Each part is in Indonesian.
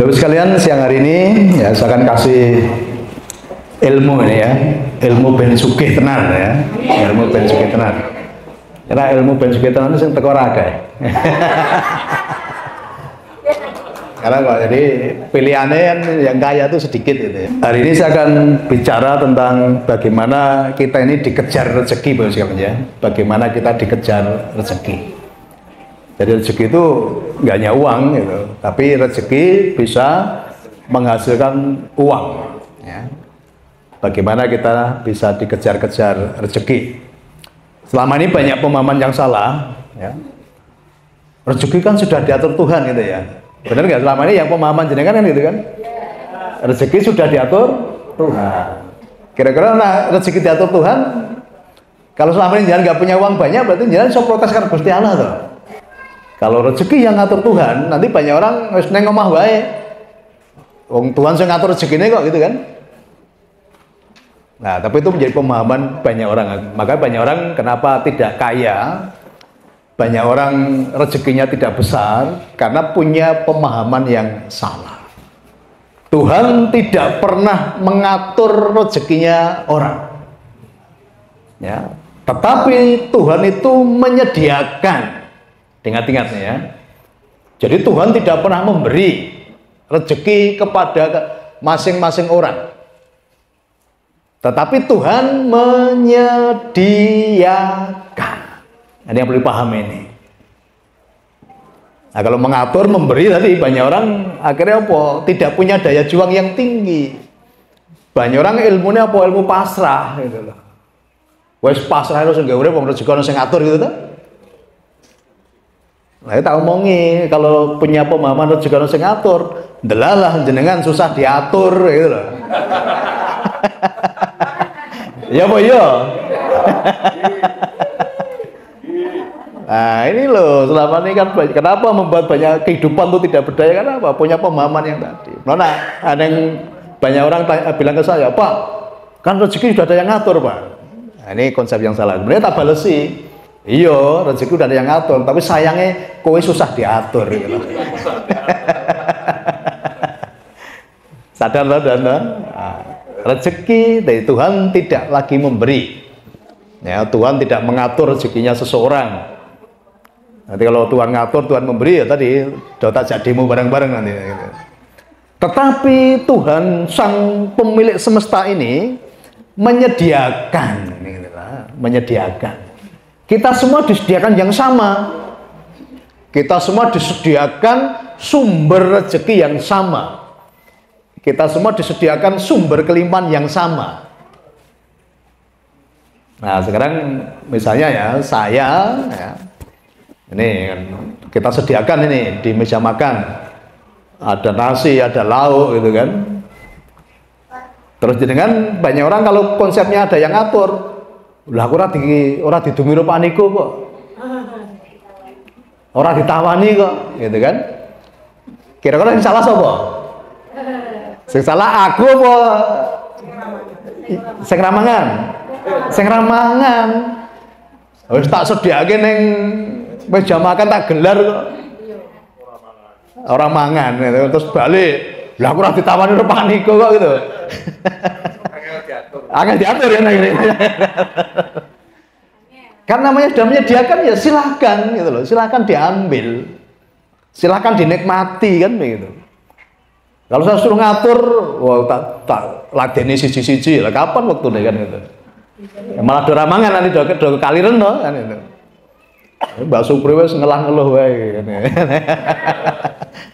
Bapak sekalian, siang hari ini ya saya akan kasih ilmu ini ya, ilmu ben sugih tenan ya, ilmu ben sugih tenan. Karena ilmu ben sugih tenan itu sing teko akeh. Karena kok jadi pilihannya kan yang kaya itu sedikit gitu ya. Hari ini saya akan bicara tentang bagaimana kita ini dikejar rezeki Bapak sekalian ya. Bagaimana kita dikejar rezeki. Jadi rezeki itu nggak hanya uang gitu, tapi rezeki bisa menghasilkan uang. Ya. Bagaimana kita bisa dikejar-kejar rezeki? Selama ini banyak pemahaman yang salah. Ya. Rezeki kan sudah diatur Tuhan gitu ya. Benar nggak? Selama ini yang pemahaman jenengan kan gitu kan? Rezeki sudah diatur Tuhan. Kira-kira nah, rezeki diatur Tuhan. Kalau selama ini jangan nggak punya uang banyak, berarti jangan sok protes karena Gusti Allah tuh. Kalau rezeki yang ngatur Tuhan, nanti banyak orang wis neng omah wae. Wong Tuhan sing ngatur rezekine kok gitu kan. Nah, tapi itu menjadi pemahaman banyak orang. Maka banyak orang kenapa tidak kaya? Banyak orang rezekinya tidak besar karena punya pemahaman yang salah. Tuhan tidak pernah mengatur rezekinya orang. Ya, tetapi Tuhan itu menyediakan. Ingat-ingat ya. Jadi Tuhan tidak pernah memberi rezeki kepada masing-masing orang. Tetapi Tuhan menyediakan. Ini yang perlu paham ini. Nah, kalau mengatur, memberi tadi banyak orang akhirnya apa? Tidak punya daya juang yang tinggi. Banyak orang ilmunya apa? Ilmu pasrah gitu loh. Wes pasrah lu sing gawe urip wong rezeki ono sing ngatur gitu ta? Nah, kita omongi kalau punya pemahaman rezeki ono sing ngatur, delalah jenengan susah diatur gitu loh. Ya apa ya? Nah ini loh, selama ini kan kenapa membuat banyak kehidupan itu tidak berdaya, karena apa? Punya pemahaman yang tadi. Nah, ada yang banyak orang bilang ke saya, Pak, kan rezeki sudah ada yang ngatur, Pak. Nah, ini konsep yang salah. Sebenarnya tak balesi. Iya, rezeki sudah ada yang ngatur, tapi sayangnya kowe susah diatur gitu loh. Sadar loh, dan rezeki dari Tuhan tidak lagi memberi. Ya, Tuhan tidak mengatur rezekinya seseorang. Nanti kalau Tuhan ngatur, Tuhan memberi ya tadi tak jadimu bareng-bareng nanti. Gitu. Tetapi Tuhan sang pemilik semesta ini menyediakan, gitu lah, menyediakan. Kita semua disediakan yang sama. Kita semua disediakan sumber rezeki yang sama. Kita semua disediakan sumber kelimpahan yang sama. Nah sekarang misalnya ya saya ya, ini kita sediakan ini di meja makan ada nasi, ada lauk gitu kan. Terus dengan banyak orang kalau konsepnya ada yang ngatur, lah aku ora didumi paniku kok, ora ditawani kok, gitu kan. Kira-kira yang salah sapa? Sing salah aku apa? Sing ramangan. Sing ramangan. Wis tak sediake ning meja makan tak gelar kok. Ora mangan gitu. Terus balik. Lah aku ora ditawani paniku kok gitu. Angel diatur ya ini. Kan namanya sudah menyediakan ya silakan gitu loh. Silakan diambil. Silakan dinikmati kan begitu. Kalau saya suruh ngatur, wah tak ladeni siji-siji lah kapan waktune kan gitu. Ya, malah do ramangan nanti do kaliren to kan itu. Mbak Supri wis ngelah-ngeluh wae kan.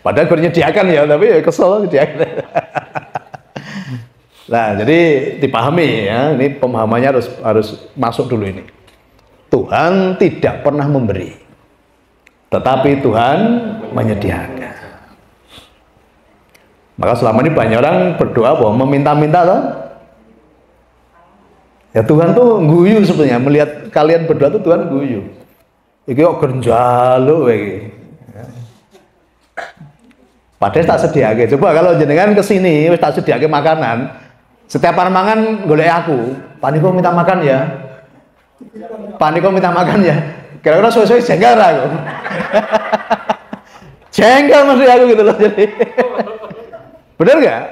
Padahal menyediakan ya, tapi ya kesel menyediakan. Nah, jadi dipahami ya, ini pemahamannya harus masuk dulu ini. Tuhan tidak pernah memberi, tetapi Tuhan menyediakan. Maka selama ini banyak orang berdoa bahwa meminta-minta toh. Ya Tuhan tuh guyu sebenarnya, melihat kalian berdoa tuh Tuhan guyu. Iki kok genjalo iki. Padahal tak sediake. Coba kalau jenengan kesini wis tak sediake makanan. Setiap mangan golek aku, Paniko minta makan ya. Paniko minta makan ya. Kira-kira suwe-suwe jengkel aku. Jengkel maksud aku gitu loh jadi. Benar nggak?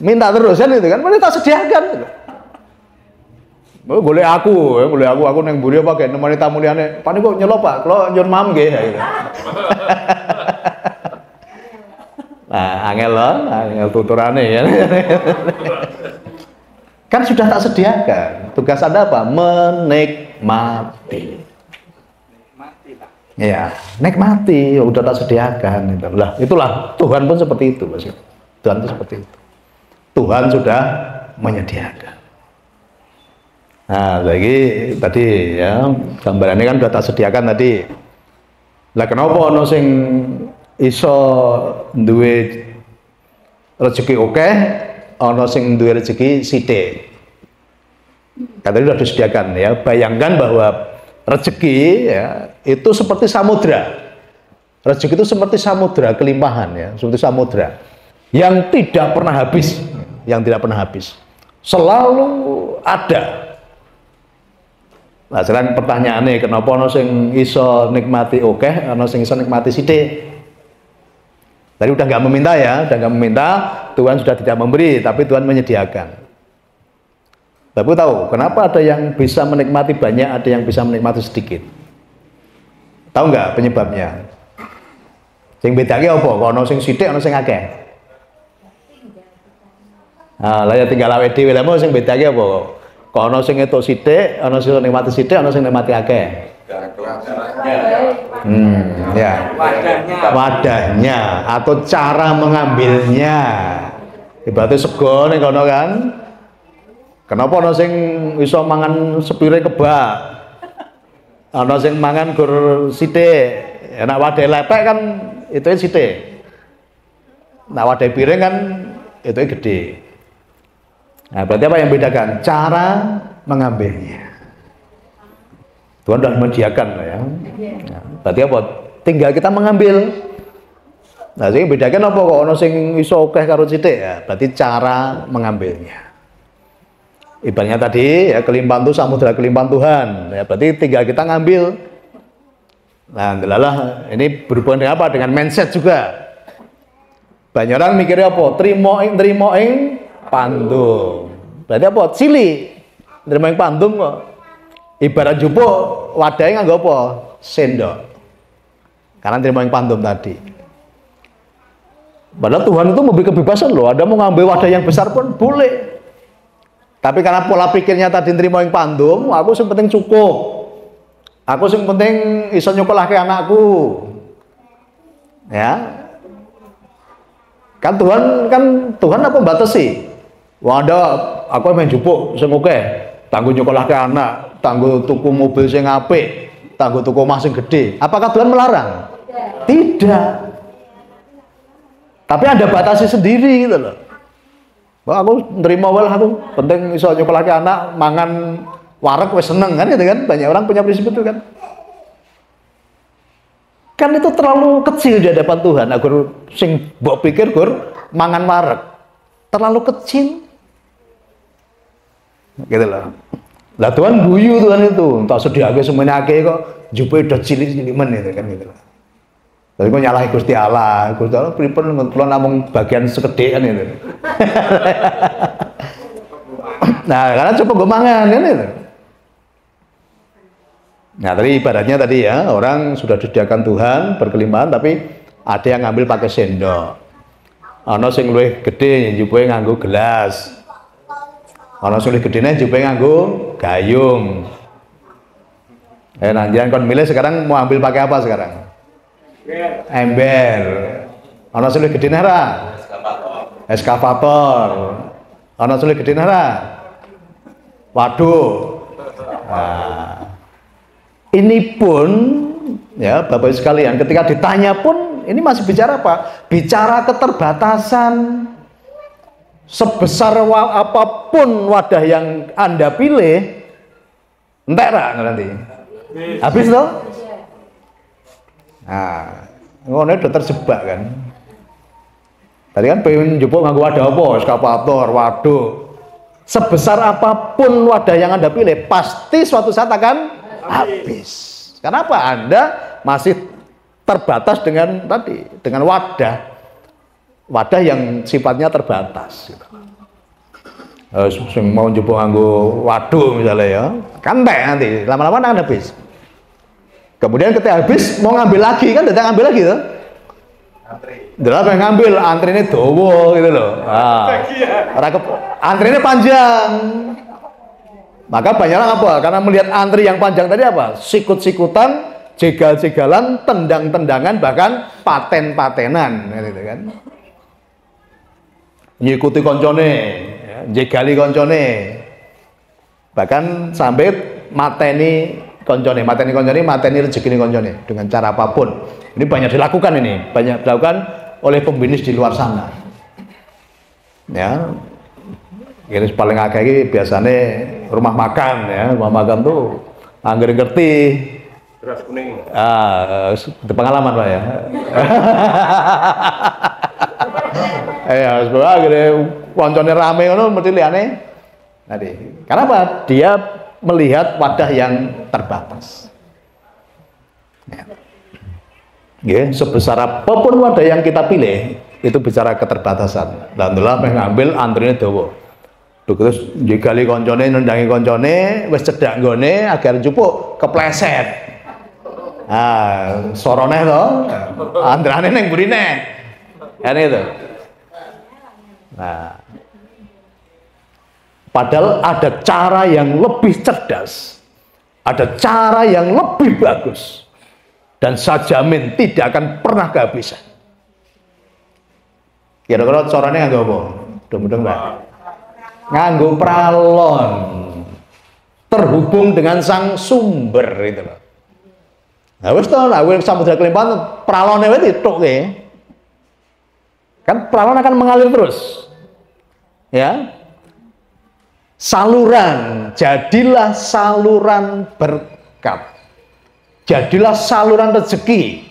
Minta terus kan itu kan, boleh tak sediakan. Boleh aku neng buri apa kayak nemani tamu liane. Pani kok nyelop Pak, kalau nyun mam nggih. Gitu. Nah, angel tuturane ya. Kan sudah tak sediakan. Tugas Anda apa? Menikmati. Ya, nikmati, udah tak sediakan itu. Lah, itulah Tuhan pun seperti itu, Mas. Tuhan itu seperti itu. Tuhan sudah menyediakan. Nah, lagi tadi ya, gambarannya kan sudah tak sediakan tadi. Lah kenapa ono sing iso duwe rezeki oke, ono sing duwe rezeki sithik. Katanya sudah disediakan ya. Bayangkan bahwa rezeki ya itu seperti samudra. Rezeki itu seperti samudra, kelimpahan ya, seperti samudra yang tidak pernah habis, selalu ada. Nah, sekarang pertanyaannya, kenapa ono sing iso nikmati oke, ono sing iso nikmati sithik? Tadi udah nggak meminta ya, Tuhan sudah tidak memberi, tapi Tuhan menyediakan. Tapi tahu kenapa ada yang bisa menikmati banyak, ada yang bisa menikmati sedikit? Tahu nggak penyebabnya? Sing bedanya apa? Kok ono sing sithik, ono sing akeh? Nah, lah ya tinggal awake dhewe lha sing bedanya apa? Kok ono sing etuk sithik, ono sing nikmati sithik, ono sing nikmati akeh. Ya. Wadahnya atau cara mengambilnya. Ibaratnya sego ning kono kan. Kenapa ono sing iso mangan sepire kebak? Ono sing mangan gur sithik. Nek wadah lepek kan itu sithik. Nek wadah piring kan itu gede. Nah, berarti apa yang bedakan? Cara mengambilnya. Tuhan sudah menyediakan ya. Nah, berarti apa? Tinggal kita mengambil. Nah, sing bedakan apa kok ono sing iso akeh karo sithik ya? Berarti cara mengambilnya. Ibaratnya tadi ya, kelimpahan itu samudra kelimpahan Tuhan ya, berarti tinggal kita ngambil. Nah, delalah ini berhubungan dengan apa? Dengan mindset juga. Banyak orang mikirnya apa? Terima ing pandum. Berarti apa? Cili. Terima ing pandum kok. Ibarat jupuk wadahnya nganggo apa? Sendok. Karena terima ing pandum tadi. Padahal Tuhan itu memberi kebebasan loh. Ada mau ngambil wadah yang besar pun boleh. Tapi karena pola pikirnya tadi terima yang pandum, aku yang penting cukup. Aku yang penting iso nyokolahke anakku. Ya. Kan Tuhan apa batasi? Wah, aku main jupuk sing akeh, tanggo nyokolahke anak, tanggo tuku mobil sing apik, tanggo tuku omah sing gede. Apakah Tuhan melarang? Tidak. Tapi ada batasi sendiri gitu loh. Wah, aku nerima wae aku, penting iso nyokolahke anak, mangan wareg wis seneng kan gitu kan. Banyak orang punya prinsip itu kan. Kan itu terlalu kecil di hadapan Tuhan. Agar sing mbok pikir gur mangan wareg. Terlalu kecil. Gitu loh. Lah Tuhan guyu Tuhan itu, tak sediake semuanya akeh kok jupe do cilik-cilik men itu kan gitu loh. Tapi kok nyalahi Gusti Allah pripun kula namung bagian sekedhik kan itu. Nah, karena coba gue mangan kan itu. Nah, tadi ibaratnya tadi ya, orang sudah disediakan Tuhan berkelimpahan tapi ada yang ngambil pakai sendok. Ana sing luwih gedhe njupuke nganggo gelas. Ana sing luwih gedene njupuke nganggo gayung. Nanti kon milih sekarang mau ambil pakai apa sekarang? Ember. Ana sing luwih gedene ora? Eskavator. Ana sing luwih gedene ora? Waduh. Nah, ini pun ya Bapak Ibu sekalian, ketika ditanya pun ini masih bicara apa? Bicara keterbatasan. Sebesar apapun wadah yang Anda pilih, entek ra nanti. Habis toh? Nah, ngono udah terjebak kan. Tadi kan pengen njupuk nganggo wadah apa? Eskavator, waduk. Sebesar apapun wadah yang Anda pilih, pasti suatu saat akan habis. Kenapa? Anda masih terbatas dengan tadi, dengan wadah. wadah yang sifatnya terbatas gitu. Sing mau njupuk nganggo waduk misalnya ya, kan entek nanti lama-lama akan habis. Kemudian ketika habis mau ngambil lagi kan datang ngambil lagi tuh. Dalam yang ngambil antrinya dawa gitu loh. Antrinya panjang. Maka banyak orang apa? Karena melihat antri yang panjang tadi apa? Sikut-sikutan, jegal-jegalan, tendang-tendangan, bahkan paten-patenan gitu kan. Ngikuti koncone, jegali koncone, bahkan sampai mateni koncone, mateni rezeki koncone dengan cara apapun. Ini banyak dilakukan oleh pembinis di luar sana. Ya, ini paling akeh iki biasanya rumah makan ya, rumah makan tuh angger ngerti. Beras kuning. Pengalaman Pak ya. Sebab akhirnya koncone rame ngono mesti liyane. Tadi. Karena apa? Dia melihat wadah yang terbatas. Ya, sebesar apapun wadah yang kita pilih, itu bicara keterbatasan. Alhamdulillah mengambil antrine dawa. Terus jegali koncone, nendangi koncone, wis cedhak nggone agar njupuk kepleset. Sorone to, andrane ning burine. Kan itu. Nah, padahal ada cara yang lebih cerdas, ada cara yang lebih bagus, dan saya jamin tidak akan pernah kehabisan. Kira-kira caranya nganggo apa? Mudah-mudahan Mbak. Nganggo pralon, terhubung dengan sang sumber itu loh. Nah, wis to, samudra kelimpahan pralone wae ditokke. Kan pralon akan mengalir terus. Ya. Saluran, jadilah saluran berkat. Jadilah saluran rezeki.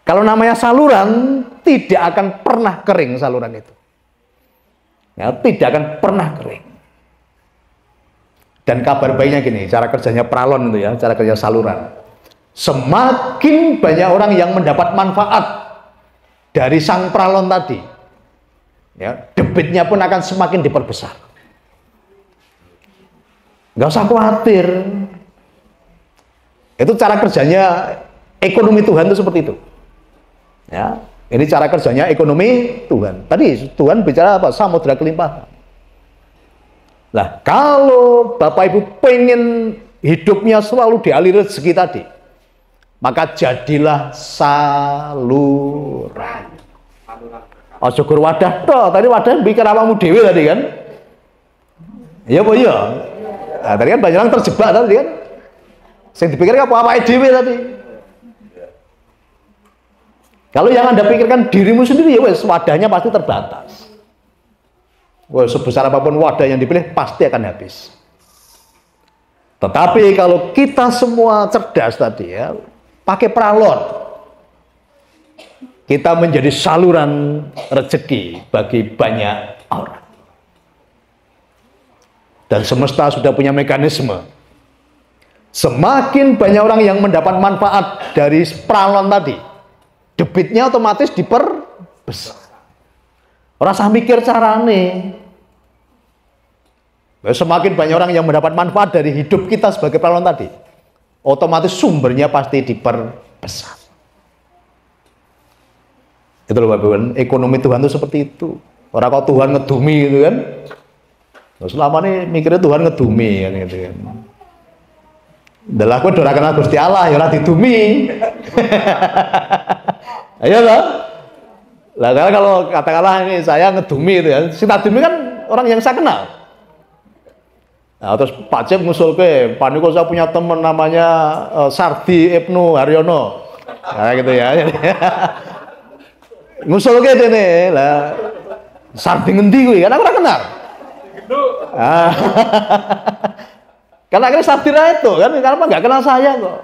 Kalau namanya saluran, tidak akan pernah kering saluran itu. Ya, tidak akan pernah kering. Dan kabar baiknya gini, cara kerjanya pralon itu ya, cara kerja saluran. Semakin banyak orang yang mendapat manfaat dari sang pralon tadi, ya, debitnya pun akan semakin diperbesar. Nggak usah khawatir. Itu cara kerjanya ekonomi Tuhan itu seperti itu. Ya, ini cara kerjanya ekonomi Tuhan. Tadi Tuhan bicara apa? Samudra kelimpahan. Nah, kalau Bapak Ibu pengen hidupnya selalu dialiri rezeki tadi, maka jadilah saluran. Oh, syukur wadah toh. Tadi wadah bikin apamu dewe tadi kan? Iya apa iya? Nah, tadi kan banyak orang terjebak tadi kan? Yang dipikirkan apa dewe tadi? Kalau yang Anda pikirkan dirimu sendiri, ya wes wadahnya pasti terbatas. Wes sebesar apapun wadah yang dipilih pasti akan habis. Tetapi kalau kita semua cerdas tadi ya, pakai pralon, kita menjadi saluran rezeki bagi banyak orang. Dan semesta sudah punya mekanisme. Semakin banyak orang yang mendapat manfaat dari pralon tadi, debitnya otomatis diperbesar. Rasa mikir carane. Semakin banyak orang yang mendapat manfaat dari hidup kita sebagai pralon tadi, otomatis sumbernya pasti diperbesar. Itu loh Bapak, ekonomi Tuhan itu seperti itu. Orang kau Tuhan ngedumi gitu kan. Nah, selama ini mikirnya Tuhan ngedumi kan gitu kan. Dalah aku ora kenal Gusti Allah ya ora didumi. Ayo lah. Lah kalau katakanlah ini saya ngedumi itu ya. Si dumi kan orang yang saya kenal. Nah, terus Pak Cep ngusul ke, Pak Niko saya punya teman namanya Sardi Ibnu Haryono. Nah gitu ya. Ngusul ke ini lah. Sardi ngendi kuwi kan aku ora kenal. Karena akhirnya Sardi itu kan, karena nggak kenal saya kok.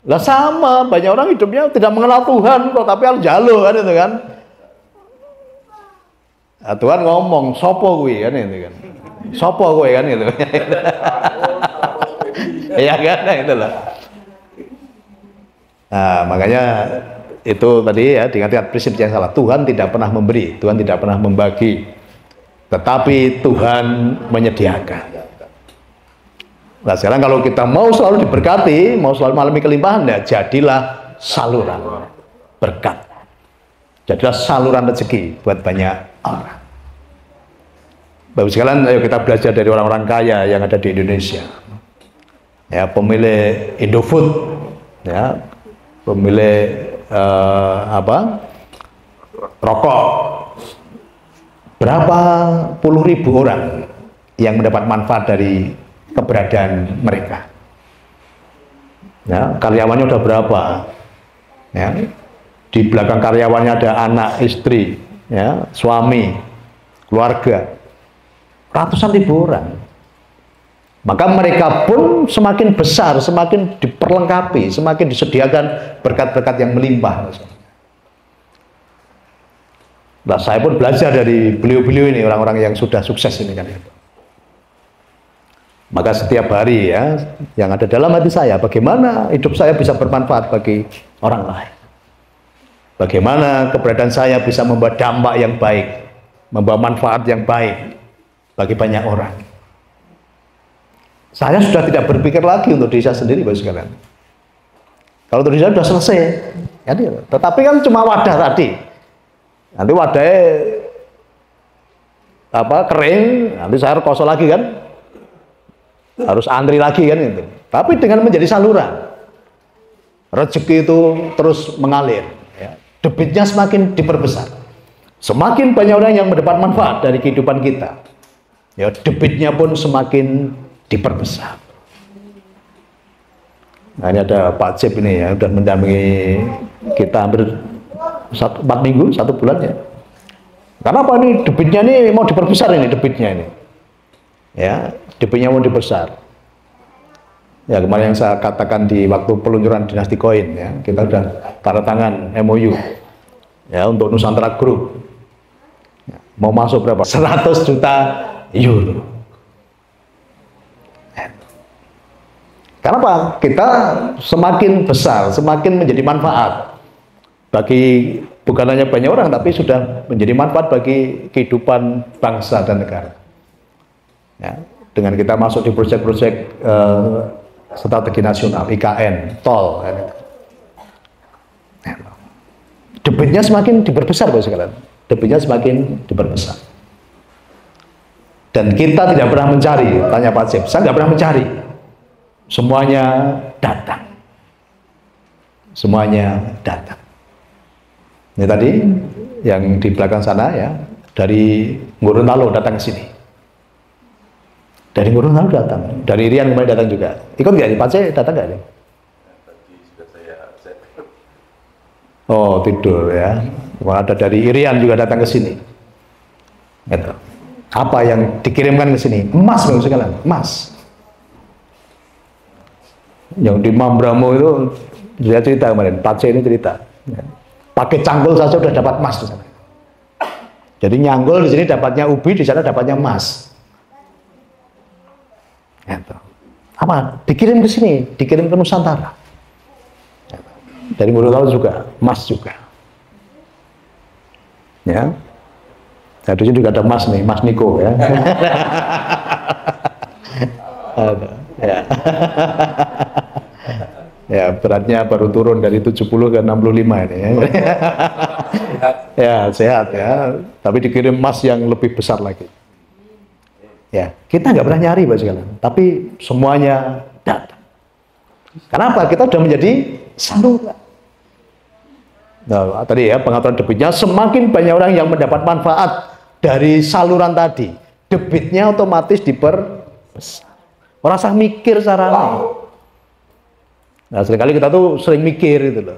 Lah sama, banyak orang hidupnya tidak mengenal Tuhan kok, tapi harus jalo kan itu kan. Nah, Tuhan ngomong, sopo kuwi kan itu kan. Sopo kowe kan gitu. Iya kan itu loh. Nah, makanya itu tadi ya, diingat prinsip yang salah. Tuhan tidak pernah memberi, Tuhan tidak pernah membagi, tetapi Tuhan menyediakan. Nah sekarang kalau kita mau selalu diberkati, mau selalu mengalami kelimpahan, ya jadilah saluran berkat, jadilah saluran rezeki buat banyak orang. Bapak sekalian, ayo kita belajar dari orang-orang kaya yang ada di Indonesia. Ya, pemilik Indofood, ya, pemilik rokok. Berapa puluh ribu orang yang mendapat manfaat dari keberadaan mereka. Ya, karyawannya udah berapa? Ya, di belakang karyawannya ada anak, istri, ya, suami, keluarga, ratusan ribu orang. Maka mereka pun semakin besar, semakin diperlengkapi, semakin disediakan berkat-berkat yang melimpah. Nah, saya pun belajar dari beliau-beliau ini, orang-orang yang sudah sukses ini kan. Maka setiap hari ya, yang ada dalam hati saya, bagaimana hidup saya bisa bermanfaat bagi orang lain. Bagaimana keberadaan saya bisa membawa dampak yang baik, membawa manfaat yang baik bagi banyak orang. Saya sudah tidak berpikir lagi untuk diri saya sendiri, Bapak sekalian. Kalau untuk diri saya sudah selesai, ya, tetapi kan cuma wadah tadi. Nanti wadahnya kering, nanti saya kosong lagi kan, harus antri lagi kan itu. Tapi dengan menjadi saluran, rezeki itu terus mengalir, ya. Debitnya semakin diperbesar. Semakin banyak orang yang mendapat manfaat dari kehidupan kita, ya, debitnya pun semakin diperbesar. Nah, ini ada Pak Cip ini ya, sudah mendampingi kita hampir 4 minggu, 1 bulan ya. Karena apa nih, debitnya ini mau diperbesar ini, debitnya ini. Ya, debitnya mau dibesar. Ya, kemarin yang saya katakan di waktu peluncuran Dinasti Koin ya, kita sudah tanda tangan MOU ya untuk Nusantara Group. Ya, mau masuk berapa? 100 juta euro. Karena apa? Kita semakin besar, semakin menjadi manfaat bagi bukan hanya banyak orang, tapi sudah menjadi manfaat bagi kehidupan bangsa dan negara. Ya, dengan kita masuk di proyek-proyek strategi nasional, IKN, tol, kan itu. Ya, debitnya semakin diperbesar, Bapak sekalian. Debitnya semakin diperbesar. Dan kita tidak pernah mencari, tanya Pak Cip, saya nggak pernah mencari. Semuanya datang. Semuanya datang. Ini tadi yang di belakang sana ya, dari Gorontalo datang ke sini. Dari Gorontalo datang, dari Irian kemarin datang juga. Ikut nggak? Pak Cip datang nggak? Oh, tidur ya. Ada dari Irian juga datang ke sini. Gitu. Apa yang dikirimkan ke sini? Emas, Bapak sekalian, emas. Yang di Mambramo itu dia cerita kemarin, Pak C ini cerita, ya. Pakai cangkul saja sudah dapat emas di sana. Jadi nyanggul di sini dapatnya ubi, di sana dapatnya emas. Ya, apa? Dikirim ke sini, dikirim ke Nusantara. Ya, dari Gorontalo juga, emas juga. Ya, nah, di sini juga ada emas nih, Mas Niko ya. Ya. Ya, beratnya baru turun dari 70 ke 65 ini ya. Ya, sehat ya. Tapi dikirim emas yang lebih besar lagi. Ya, kita nggak pernah nyari, Pak sekalian. Tapi semuanya datang. Kenapa? Kita sudah menjadi saluran. Nah, tadi ya, pengaturan debitnya, semakin banyak orang yang mendapat manfaat dari saluran tadi, debitnya otomatis diperbesar. Orang usah mikir caranya. Nah, seringkali kita tuh sering mikir gitu loh.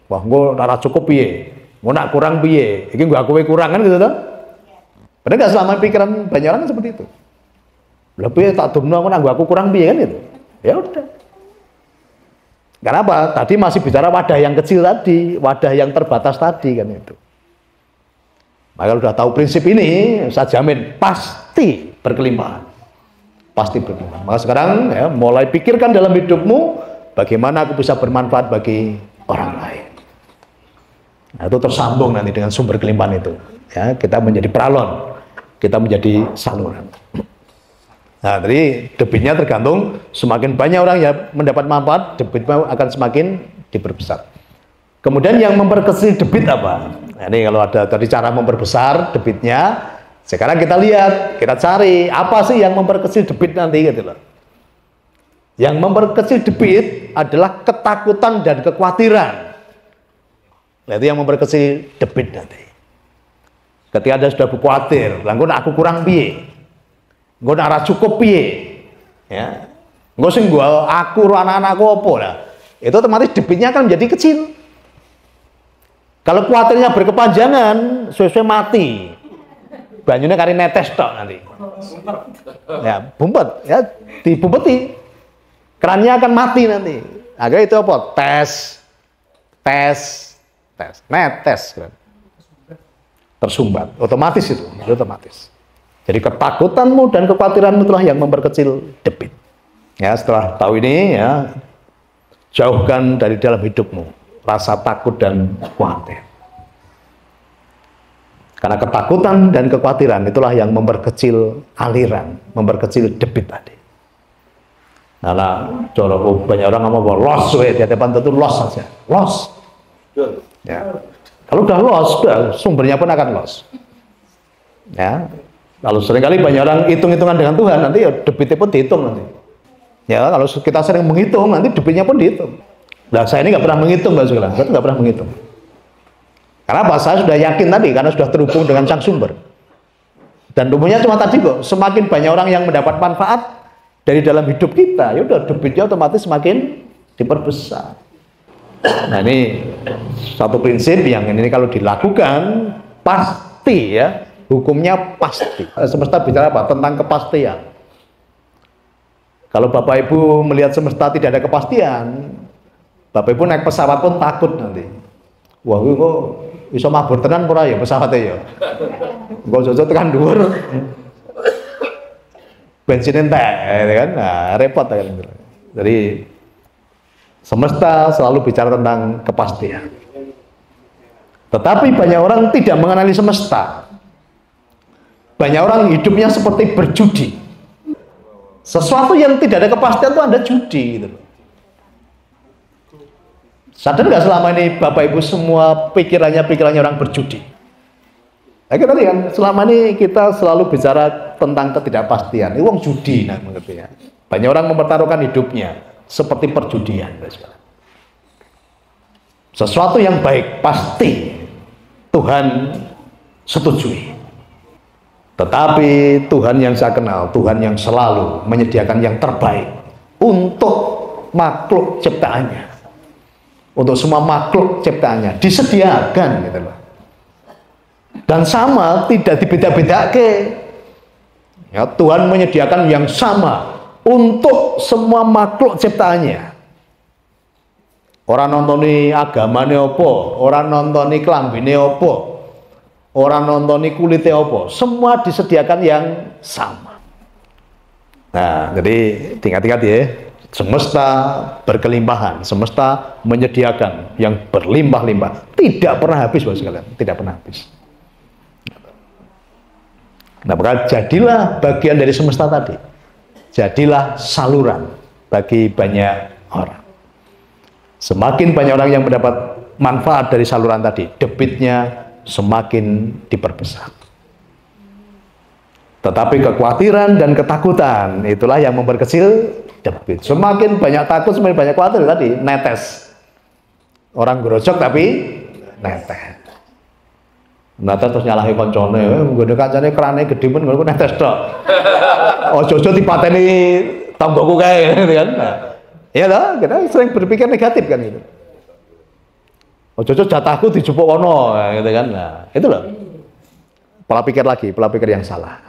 Wah, gue nara cukup piye, gue nak kurang piye, ini gue akui kurang kan gitu tuh. Padahal nggak selama pikiran banyak orang seperti itu. Lebih tak dumno aku kurang piye kan itu. Ya udah. Kenapa? Tadi masih bicara wadah yang kecil tadi, wadah yang terbatas tadi kan itu. Maka sudah tahu prinsip ini, saya jamin pasti berkelimpahan. Pasti berkelimpahan. Maka sekarang ya, mulai pikirkan dalam hidupmu, bagaimana aku bisa bermanfaat bagi orang lain. Nah, itu tersambung nanti dengan sumber kelimpahan itu. Ya, kita menjadi pralon, kita menjadi saluran. Nah, jadi debitnya tergantung semakin banyak orang yang mendapat manfaat, debitnya akan semakin diperbesar. Kemudian yang memperkecil debit apa? Nah, ini kalau ada tadi cara memperbesar debitnya, sekarang kita lihat, kita cari apa sih yang memperkecil debit nanti gitu loh. Yang memperkecil debit adalah ketakutan dan kekhawatiran. Nah, itu yang memperkecil debit nanti. Ketika Anda sudah khawatir, langkun aku kurang piye, gue nara cukup piye, ya, gue sing gua aku anak-anakku apa lah, itu otomatis debitnya akan menjadi kecil. Kalau khawatirnya berkepanjangan, sesuai mati, banyunya kari netes tok nanti, ya bumpet, ya dibumpeti, kerannya akan mati nanti. Akhirnya itu apa? Tes, netes kan. Tersumbat, otomatis itu otomatis. Jadi ketakutanmu dan kekhawatiranmu itulah yang memperkecil debit. Ya, setelah tahu ini ya, jauhkan dari dalam hidupmu rasa takut dan khawatir. Karena ketakutan dan kekhawatiran itulah yang memperkecil aliran, memperkecil debit tadi. Nah, banyak orang ngomong bahwa loss, di hadapan tentu loss saja, loss. Ya. Kalau udah loss, sumbernya pun akan loss. Ya, kalau seringkali banyak orang hitung-hitungan dengan Tuhan, nanti ya debitnya pun dihitung nanti. Ya, kalau kita sering menghitung, nanti debitnya pun dihitung. Nah, saya ini nggak pernah menghitung, Mbak Sugeng, saya nggak pernah menghitung. Karena apa? Saya sudah yakin tadi, karena sudah terhubung dengan sang sumber. Dan umumnya cuma tadi kok, semakin banyak orang yang mendapat manfaat dari dalam hidup kita, ya udah debitnya otomatis semakin diperbesar. Nah, ini satu prinsip yang ini kalau dilakukan pasti ya, hukumnya pasti. Semesta bicara apa? Tentang kepastian. Kalau Bapak Ibu melihat semesta tidak ada kepastian, Bapak Ibu naik pesawat pun takut nanti. Wah, kok bisa mabur tenan ora ya pesawatnya ya. Kok jojo tekan dhuwur. Bensin entek kan. Nah, repot kan. Jadi semesta selalu bicara tentang kepastian. Tetapi banyak orang tidak mengenali semesta. Banyak orang hidupnya seperti berjudi. Sesuatu yang tidak ada kepastian itu Anda judi gitu. Sadar nggak selama ini Bapak Ibu semua pikirannya orang berjudi? Nah, kita lihat selama ini kita selalu bicara tentang ketidakpastian. Ini uang judi, nah mengerti ya. Banyak orang mempertaruhkan hidupnya seperti perjudian. Sesuatu yang baik pasti Tuhan setujui. Tetapi Tuhan yang saya kenal, Tuhan yang selalu menyediakan yang terbaik untuk makhluk ciptaannya. Untuk semua makhluk ciptaannya disediakan gitu loh. Dan sama, tidak dibeda-bedakan. Ya, Tuhan menyediakan yang sama untuk semua makhluk ciptaannya. Orang nontoni agamane opo, orang nontoni klambine opo, orang nontoni kulite opo, semua disediakan yang sama. Nah, jadi ingat-ingat ya, semesta berkelimpahan, semesta menyediakan yang berlimpah-limpah, tidak pernah habis bos sekalian, tidak pernah habis. Nah, maka jadilah bagian dari semesta tadi, jadilah saluran bagi banyak orang. Semakin banyak orang yang mendapat manfaat dari saluran tadi, debitnya semakin diperbesar. Tetapi kekhawatiran dan ketakutan itulah yang memperkecil debit. Semakin banyak takut, semakin banyak khawatir tadi, netes. Orang gerojok tapi netes. Netes terus nyalahi koncone, ngene kancane kerane gedhe men ngono netes tok. Ojo-ojo dipateni tanggoku kae gitu kan. Nah, ya toh, kita sering berpikir negatif kan gitu. Ojo-ojo jatahku dijupuk ono gitu kan. Nah, itu loh. Pola pikir lagi, pola pikir yang salah.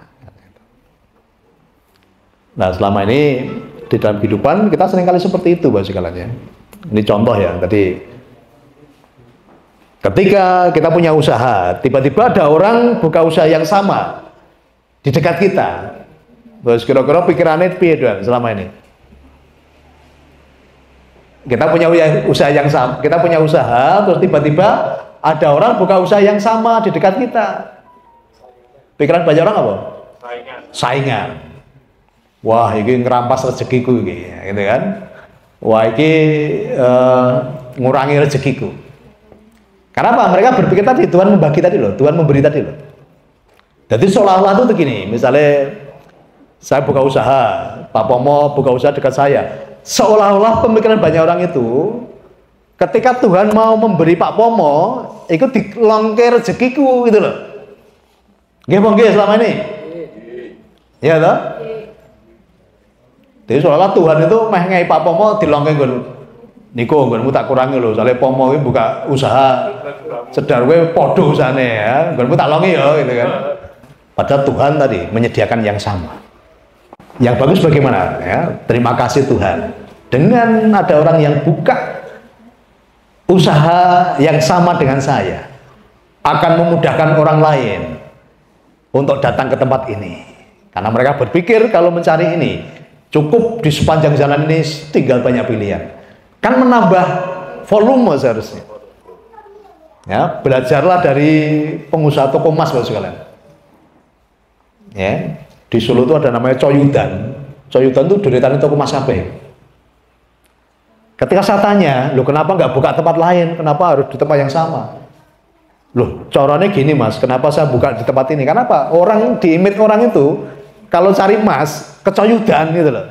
Nah, selama ini di dalam kehidupan kita seringkali seperti itu, Bapak sekalian ya. Ini contoh ya, tadi ketika kita punya usaha, tiba-tiba ada orang buka usaha yang sama di dekat kita. Terus kira-kira pikirannya piye doang selama ini? Kita punya usaha yang sama, kita punya usaha, terus tiba-tiba ada orang buka usaha yang sama di dekat kita. Pikiran banyak orang apa? Saingan. Wah, ini ngerampas rezekiku ini, gitu kan? Wah, ini ngurangi rezekiku. Kenapa? Mereka berpikir tadi Tuhan membagi tadi loh, Tuhan memberi tadi loh. Jadi seolah-olah itu begini, misalnya saya buka usaha, Pak Pomo buka usaha dekat saya. Seolah-olah pemikiran banyak orang itu, ketika Tuhan mau memberi Pak Pomo, itu dilongke rezekiku gitu loh. Nggih selama ini. Iya toh? Jadi seolah-olah Tuhan itu meh ngai Pak Pomo dilongke nggon. Niku nggonmu tak kurangi lho, soalnya Pomo iki buka usaha sedar kowe padha usahane ya. Nggonmu tak longi ya gitu kan. Padahal Tuhan tadi menyediakan yang sama. Yang bagus bagaimana? Ya, terima kasih Tuhan. Dengan ada orang yang buka usaha yang sama dengan saya, akan memudahkan orang lain untuk datang ke tempat ini. Karena mereka berpikir kalau mencari ini, cukup di sepanjang jalan ini tinggal banyak pilihan. Kan menambah volume seharusnya. Ya, belajarlah dari pengusaha toko emas Bapak sekalian. Ya, di Solo itu ada namanya Coyudan. Coyudan itu deretan toko emas kabeh. Ketika saya tanya, loh kenapa nggak buka tempat lain? Kenapa harus di tempat yang sama? Loh, caranya gini Mas, kenapa saya buka di tempat ini? Kenapa? Orang diimit orang itu kalau cari emas ke Coyudan gitu loh.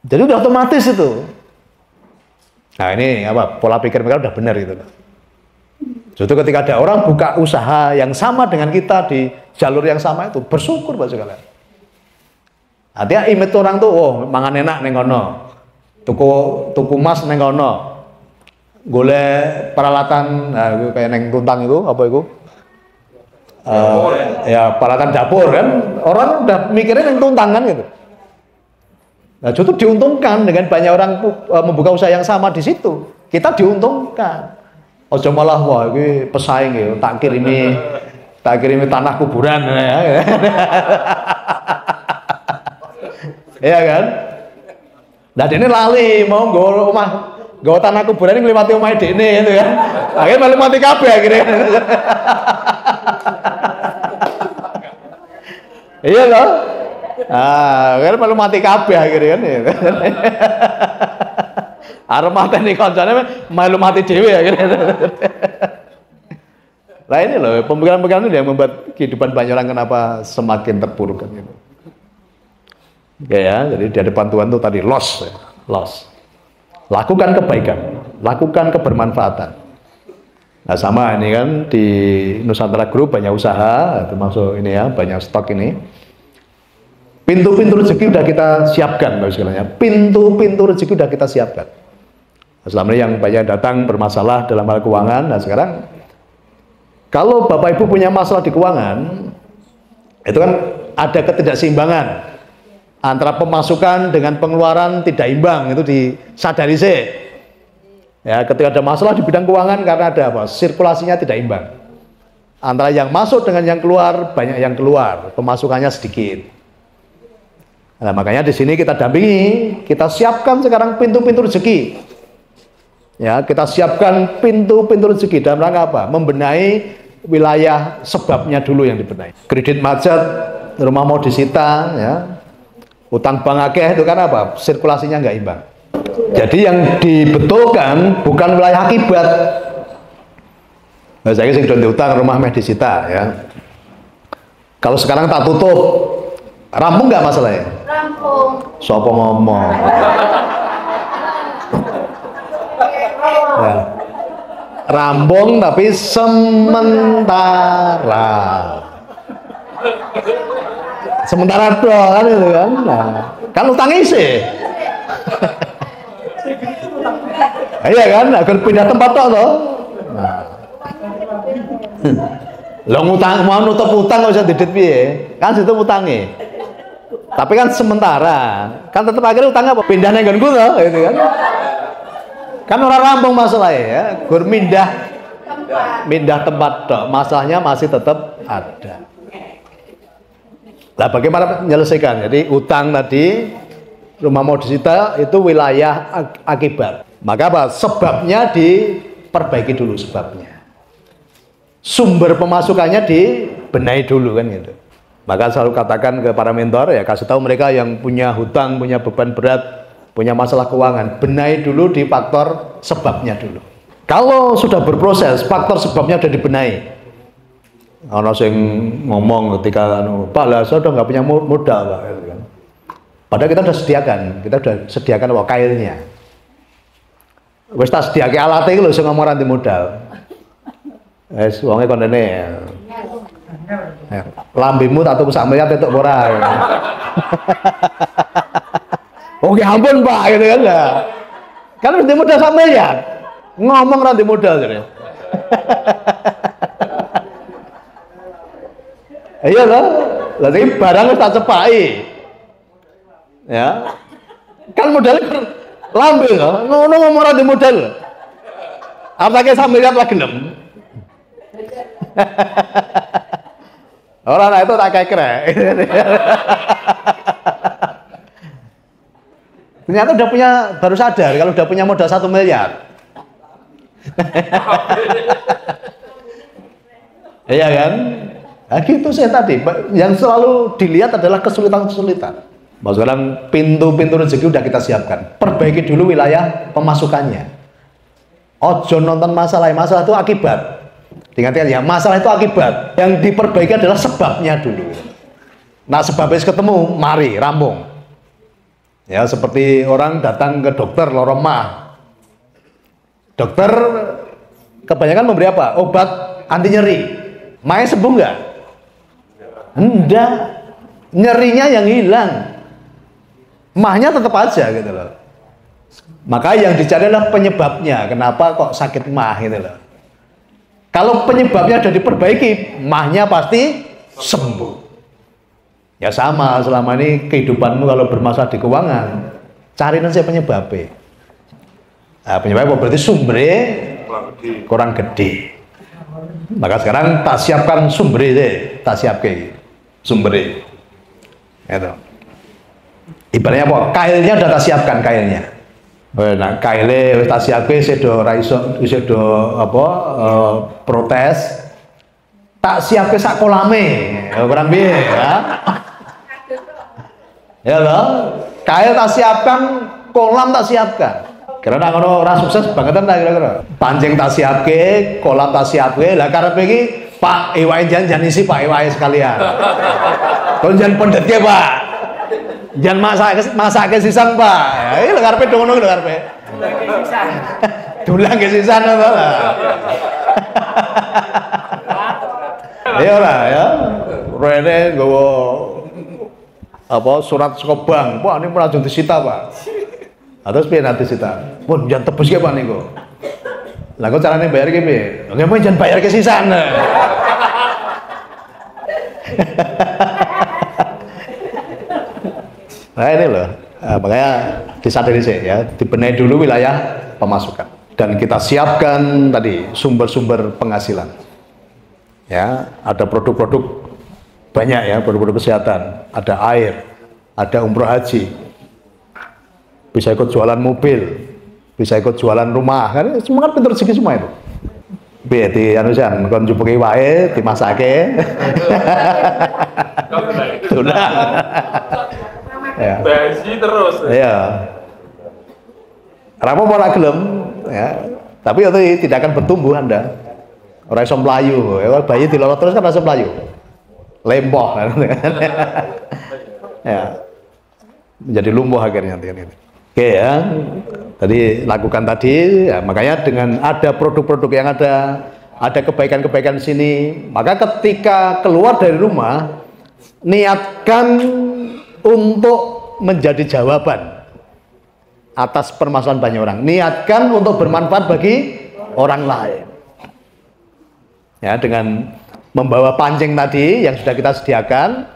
Jadi udah otomatis itu. Nah ini apa? Pola pikir mereka udah benar gitu loh. Justru ketika ada orang buka usaha yang sama dengan kita di jalur yang sama itu, bersyukur Pak sekalian. Artinya imit orang tuh, oh mangan enak neng kono, tuku emas neng kono, golek peralatan, nah, kayak neng tuntang itu apa itu? Ya peralatan dapur kan, orang udah mikirnya neng tuntang kan gitu. Nah justru diuntungkan dengan banyak orang membuka usaha yang sama di situ, kita diuntungkan. Ojo malah wah ini pesaing ya, tak kirimi tanah kuburan ya. Iya kan? Nah ini lali mau nggo tanah kuburan ini ngliwati omahe dekne gitu kan. Akhirnya malah mati kabeh akhirnya. Iya loh. Akhirnya malah mati kabeh akhirnya kan. Arep mateni kancane melu mati dhewe ya. Lah ini loh, pemikiran-pemikiran ini yang membuat kehidupan banyak orang kenapa semakin terpuruk kan gitu. Ya, jadi di hadapan Tuhan itu tadi loss. Lakukan kebaikan, lakukan kebermanfaatan. Nah sama ini kan di Nusantara Group banyak usaha, termasuk ini ya banyak stok ini. Pintu-pintu rezeki udah kita siapkan, Bapak sekalian. Pintu-pintu rezeki udah kita siapkan. Selama ini yang banyak datang bermasalah dalam hal keuangan. Nah sekarang kalau Bapak Ibu punya masalah di keuangan, itu kan ada ketidakseimbangan antara pemasukan dengan pengeluaran tidak imbang, itu disadari sih. Ya, ketika ada masalah di bidang keuangan karena ada apa? Sirkulasinya tidak imbang. Antara yang masuk dengan yang keluar, banyak yang keluar, pemasukannya sedikit. Nah, makanya di sini kita dampingi, kita siapkan sekarang pintu-pintu rezeki. Ya, kita siapkan pintu-pintu rezeki dalam rangka apa? Membenahi wilayah sebabnya dulu yang dibenahi. Kredit macet, rumah mau disita, ya. Utang bank akeh itu kan apa? Sirkulasinya nggak imbang. Jadi yang dibetulkan bukan wilayah akibat. Nah, saya sing diutang rumah meh disita, ya. Kalau sekarang tak tutup, rampung nggak masalahnya? Rampung. Sopo ngomong. Ya. Rampung tapi sementara. Sementara doang kan itu kan. Nah, kan utang isi. Iya kan, agar pindah tempat tok toh. Nah. Lo ngutang mau nutup utang nggak usah didit piye? Kan situ utangnya. Tapi kan sementara, kan tetap akhirnya utangnya apa? Pindah nang nggonku toh, gitu kan. Kan orang rampung masalahnya ya, gur mindah tempat tok. Masalahnya masih tetap ada. Nah, bagaimana menyelesaikan? Jadi utang tadi, rumah mau disita itu wilayah akibat. Maka apa? Sebabnya diperbaiki dulu sebabnya. Sumber pemasukannya dibenahi dulu kan gitu. Maka selalu katakan ke para mentor ya, kasih tahu mereka yang punya hutang, punya beban berat, punya masalah keuangan, benahi dulu di faktor sebabnya dulu. Kalau sudah berproses, faktor sebabnya sudah dibenahi. Ono sing ngomong ketika Pak lah saya udah nggak punya modal Pak. Padahal kita sudah sediakan kailnya. Wis tak sediake alate iki lho sing ngomong ranti modal. Wis wonge kon rene. Lambemu tak tuku sak miliar tetok ora. Oke ampun Pak gitu kan lah. Kan ranti modal sak miliar. Ngomong ranti modal jare. Iya loh, lagi barang wis tak cepaki. Ya. Kan modalnya lambe loh, ngono ngomong ora di modal. Apake sampe lihat lagi gelem. Orang itu tak kayak keren. Ternyata udah punya, baru sadar kalau udah punya modal 1 miliar. Iya kan? Nah, gitu saya tadi, yang selalu dilihat adalah kesulitan-kesulitan. Mas sekarang pintu-pintu rezeki udah kita siapkan. Perbaiki dulu wilayah pemasukannya. Ojo nonton masalah itu akibat. Ingat ya, masalah itu akibat. Yang diperbaiki adalah sebabnya dulu. Nah, sebabnya ketemu, mari rampung. Ya, seperti orang datang ke dokter loro mah. Dokter kebanyakan memberi apa? Obat anti nyeri. Main sembuh nggak? Enggak, nyerinya yang hilang, mahnya tetap aja gitu loh. Maka yang dicari adalah penyebabnya. Kenapa kok sakit mah gitu loh. Kalau penyebabnya sudah diperbaiki, mahnya pasti sembuh. Ya sama selama ini kehidupanmu kalau bermasalah di keuangan, cari nanti penyebabnya. Nah, penyebabnya berarti sumbernya kurang gede. Maka sekarang tak siapkan sumbernya deh, tak siapkan sumbernya. Itu. Ibaratnya apa? Kailnya udah tak siapkan kailnya. Nah, kailnya tak siapkan, saya do apa protes. Tak siapkan sak kolame, kurang biye ya. Ya loh, kail tak siapkan, kolam tak siapkan. Karena ngono ora sukses bangetan ta kira-kira. Pancing tak siapke, kolam tak siapke. Lah karepe iki Pak iwake jan isi Pak iwake sekalian. Kon jan pendetke Pak. Jan masake sisan Pak. Ya iki karepe ngono lho karepe. Dulang ke sisan to lah. Ya ora ya. Rene nggawa apa surat saka bank. Pak ini pun ajeng disita Pak. Terus piye nanti sita? Pun jangan tebus ke Pak niku. Lah kok carane bayar ki piye? Nggih men jangan bayar ke sisan. Nah ini loh, makanya disadari sih ya, dibenahi dulu wilayah pemasukan dan kita siapkan tadi sumber-sumber penghasilan. Ya, ada produk-produk banyak ya, produk-produk kesehatan, ada air, ada umroh haji. Bisa ikut jualan mobil, bisa ikut jualan rumah, kan semua kan pintu rezeki semua itu. Biar di anusan, kon jupuki wae, dimasake. Sudah. Ya. Besi terus. Iya. Rapo ora gelem, ya. Tapi itu tidak akan bertumbuh Anda. Ora iso mlayu, ya bayi dilolot terus kan ora iso mlayu. Lempoh kan. Ya. Menjadi lumpuh akhirnya nanti. Oke ya, tadi lakukan tadi, ya, makanya dengan ada produk-produk yang ada kebaikan-kebaikan sini, maka ketika keluar dari rumah, niatkan untuk menjadi jawaban atas permasalahan banyak orang. Niatkan untuk bermanfaat bagi orang lain. Ya, dengan membawa pancing tadi yang sudah kita sediakan,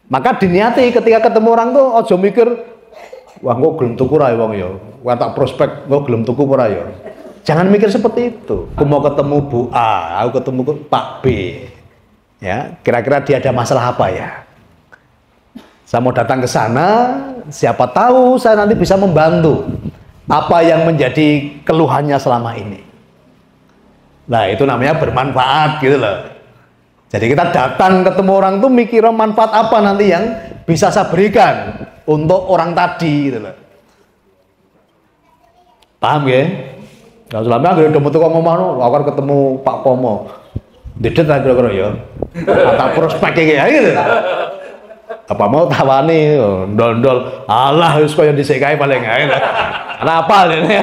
maka diniati ketika ketemu orang tuh ojo mikir, wah, gue gelem tuku ora wong ya. Wah tak prospek gue gelem tuku ora ya. Jangan mikir seperti itu. Aku mau ketemu Bu A, aku ketemu Pak B. Ya, kira-kira dia ada masalah apa ya? Saya mau datang ke sana, siapa tahu saya nanti bisa membantu apa yang menjadi keluhannya selama ini. Nah, itu namanya bermanfaat gitu loh. Jadi kita datang ketemu orang tuh mikir manfaat apa nanti yang bisa saya berikan untuk orang tadi gitu loh. Paham ya? Nah, selama aku udah metu kok ngomong, aku akan ketemu Pak Pomo. Dedet lah kira-kira ya. Atau prospek kayak gitu. Apa mau tawani ndol-ndol. Allah wis koyo dhisik kae paling ae. Kenapa ini?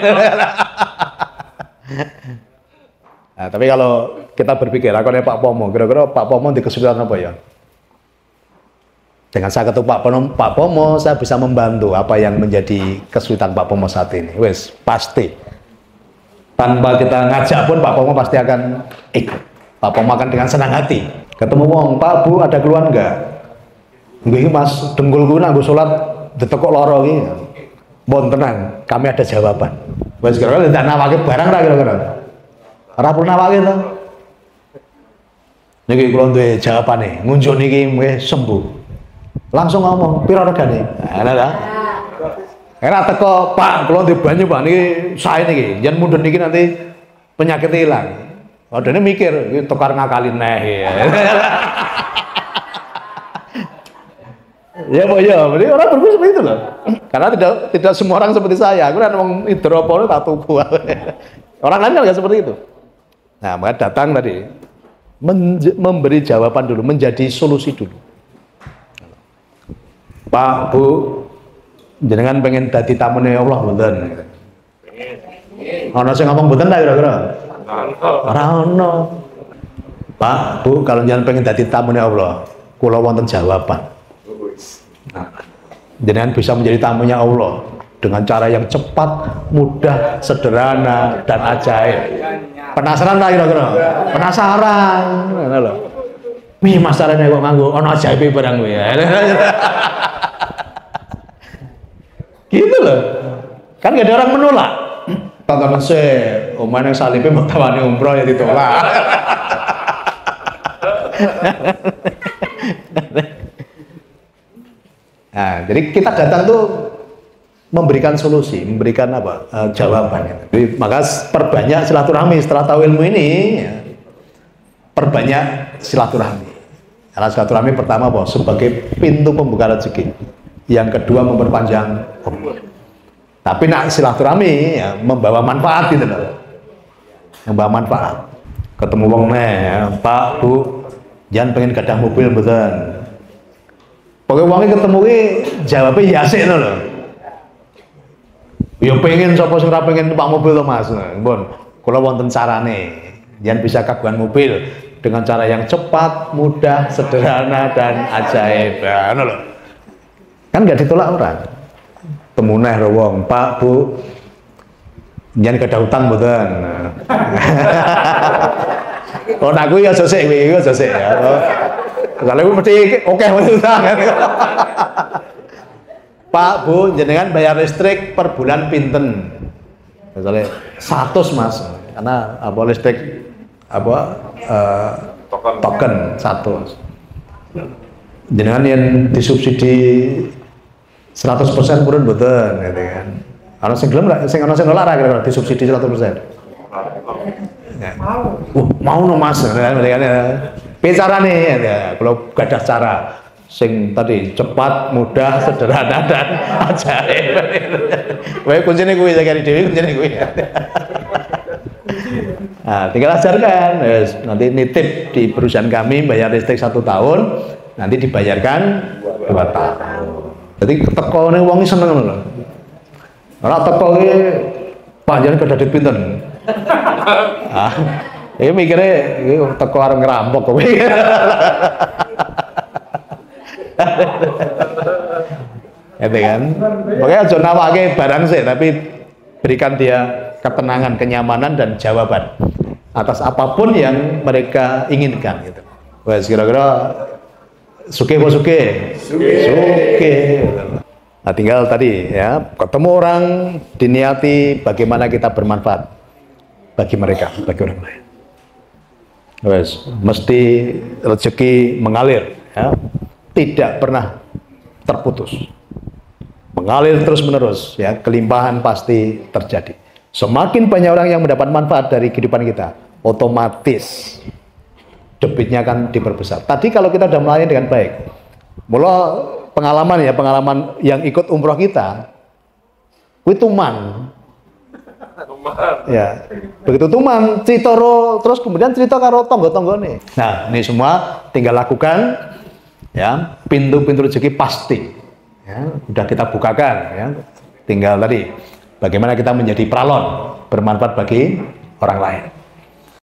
Nah, tapi kalau kita berpikir, aku Pak Pomo, kira-kira Pak Pomo di kesulitan apa ya? Dengan saya ketemu Pak Pomo, saya bisa membantu apa yang menjadi kesulitan Pak Pomo saat ini. Wes, pasti. Tanpa kita ngajak pun Pak Pomo pasti akan ikut. Pak Pomo akan dengan senang hati. Ketemu wong, Pak Bu ada keluhan enggak? Nggih Mas, dengkulku nak nggo salat detekok loro iki. Mohon tenang, kami ada jawaban. Wes kira-kira ndak nawake barang ra kira-kira. Ora perlu nawake to. Niki kula duwe jawabane, ngunjuk niki wis sembuh. Langsung ngomong, piro regane? Ana ta? Era teko, Pak, kula duwe banyu Pak niki sae niki, yen mundhut niki nanti penyakit hilang. Padahal mikir, iki tukar ngakali neh ya. Ya, Pak, ya. Jadi orang berpikir seperti itu loh. Karena tidak semua orang seperti saya. Aku kan ngomong hidropon tak tuku. Orang lain kan nggak seperti itu. Nah, maka datang tadi memberi jawaban dulu, menjadi solusi dulu. Pak, Bu, jenengan pengen dadi tamune Allah mboten? Ana sing ngomong mboten ta kira-kira? Ora ono. Pak, Bu, kalau jenengan pengen dadi tamune Allah, kula wonten jawaban. Nah, jenengan bisa menjadi tamunya Allah dengan cara yang cepat, mudah, sederhana, dan ajaib. Penasaran lah kira-kira? Penasaran. Ngono lho. Wih, masalahnya kok nganggo ono ajaib barang kuwi ya. Gitu loh. Kan gak ada orang menolak. Tonton se, omahe nang salipe mau tawani umroh ya ditolak. Nah, jadi kita datang tuh memberikan solusi, memberikan apa? Jawaban. Jadi, maka perbanyak silaturahmi setelah tahu ilmu ini, ya, perbanyak silaturahmi. Karena silaturahmi pertama apa? Sebagai pintu pembuka rezeki. Yang kedua memperpanjang umur. Tapi nak silaturahmi ya, membawa manfaat gitu loh. Membawa manfaat. Ketemu wong ya, Pak, Bu, jangan pengen gadah mobil betul. Pokoknya wongnya ketemu ki jawabnya ya asik lho. Ya pengen sapa sing ora pengen numpak mobil to Mas. Mbon, kula wonten carane. Yen bisa kagungan mobil dengan cara yang cepat, mudah, sederhana dan ajaib. Nah, ngono lho. Kan gak ditolak orang. Temu neh wong, Pak, Bu. Yen gadah utang mboten. Oh, aku ya aja sik kuwi, aja sik ya. Kalau aku mesti oke utang. Pak, Bu, jenengan bayar listrik per bulan pinten? Misalnya 100 Mas, karena apa listrik apa token 100. Jenengan yang disubsidi 100% purun mboten gitu kan. Ana sing gelem lak sing ana sing nolak ra kira-kira disubsidi 100%. Ya. Mau no Mas, bicarane ya, kalau gadah cara sing tadi cepat, mudah, sederhana dan ajaib. Wae kuncine kuwi sakjane dhewe kuncine kuwi. Nah, tinggal ajarkan, nanti nitip di perusahaan kami bayar listrik 1 tahun, nanti dibayarkan 2 tahun. Jadi teko ning wong seneng lho. Ora teko iki panjenengan kedah duit pinten? Ah, iki mikire iki teko arep ngerampok kowe. Gitu kan? Makanya aja nawake barang sih, tapi berikan dia ketenangan, kenyamanan dan jawaban atas apapun yang mereka inginkan gitu. Wes kira-kira suke apa suke? Suke. Nah, tinggal tadi ya, ketemu orang diniati bagaimana kita bermanfaat bagi mereka, bagi orang lain. Wes, mesti rezeki mengalir ya. Tidak pernah terputus. Mengalir terus-menerus ya, kelimpahan pasti terjadi. Semakin banyak orang yang mendapat manfaat dari kehidupan kita, otomatis debitnya akan diperbesar. Tadi kalau kita sudah melayani dengan baik, mula pengalaman yang ikut umroh kita, kuwi tuman. Ya, begitu tuman, terus kemudian cerita karo tonggo-tonggone. Nah, ini semua tinggal lakukan, ya, pintu-pintu rezeki pasti, ya, udah kita bukakan, ya. Tinggal tadi, bagaimana kita menjadi pralon, bermanfaat bagi orang lain.